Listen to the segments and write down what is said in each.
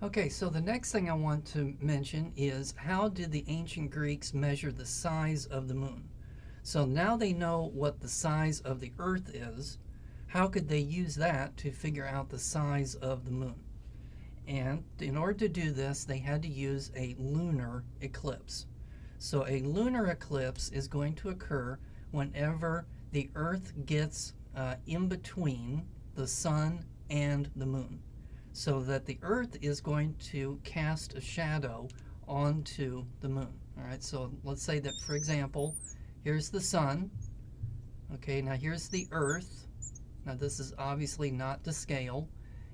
Okay, so the next thing I want to mention is how did the ancient Greeks measure the size of the moon? So now they know what the size of the Earth is. How could they use that to figure out the size of the moon? And in order to do this, they had to use a lunar eclipse. So a lunar eclipse is going to occur whenever the Earth gets in between the sun and the moon, so that the Earth is going to cast a shadow onto the moon. All right, so let's say that, for example, here's the sun. Okay, now here's the Earth. Now this is obviously not to scale.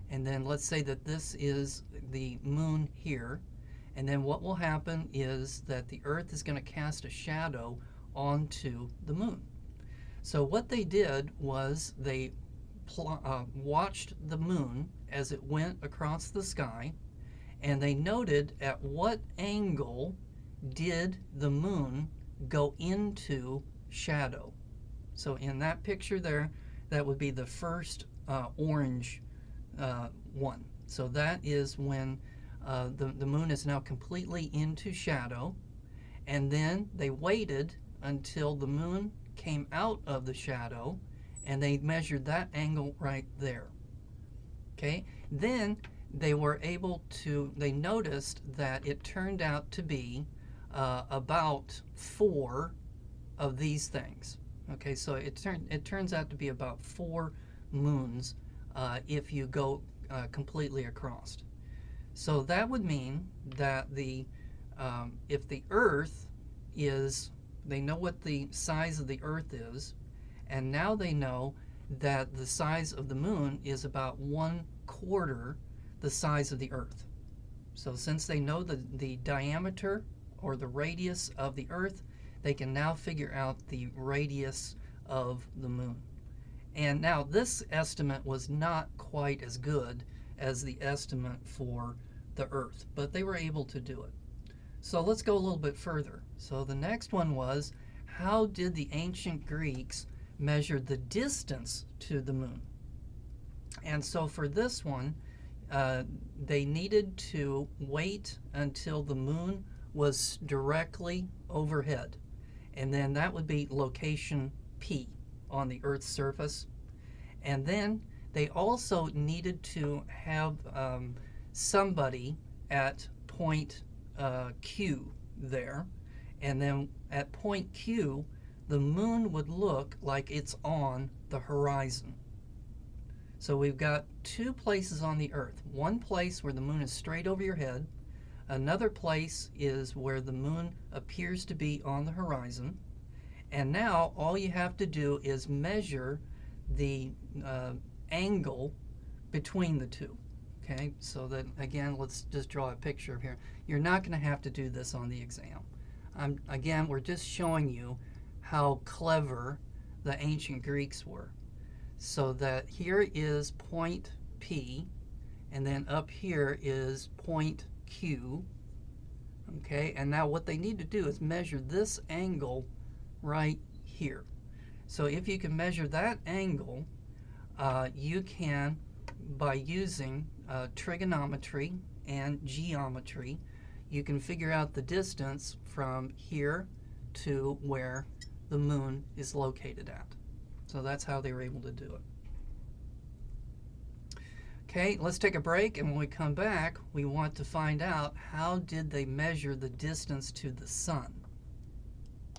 And then let's say that this is the moon here. And then what will happen is that the Earth is going to cast a shadow onto the moon. So what they did was they watched the moon as it went across the sky, and they noted at what angle did the moon go into shadow. So in that picture there, that would be the first orange one. So that is when the moon is now completely into shadow, and then they waited until the moon came out of the shadow, and they measured that angle right there. Okay, then they noticed that it turned out to be about 4 of these things. Okay, so it turns out to be about 4 moons if you go completely across. So that would mean that if the Earth is, they know what the size of the Earth is, and now they know that the size of the moon is about 1/4 the size of the Earth. So since they know the diameter or the radius of the Earth, they can now figure out the radius of the moon. And now this estimate was not quite as good as the estimate for the Earth, but they were able to do it. So let's go a little bit further. So the next one was, how did the ancient Greeks measure the distance to the moon? And so for this one, they needed to wait until the moon was directly overhead. And then that would be location P on the Earth's surface. And then they also needed to have somebody at point Q there. And then at point Q, the moon would look like it's on the horizon. So we've got 2 places on the Earth. One place where the moon is straight over your head. Another place is where the moon appears to be on the horizon. And now all you have to do is measure the angle between the two. Okay, so that again, let's just draw a picture here. You're not going to have to do this on the exam. Again, we're just showing you how clever the ancient Greeks were. So that here is point P, and then up here is point Q. Okay, and now what they need to do is measure this angle right here. So if you can measure that angle, you can, by using trigonometry and geometry, you can figure out the distance from here to where the moon is located at. So that's how they were able to do it. Okay, let's take a break, and when we come back, we want to find out how did they measure the distance to the sun.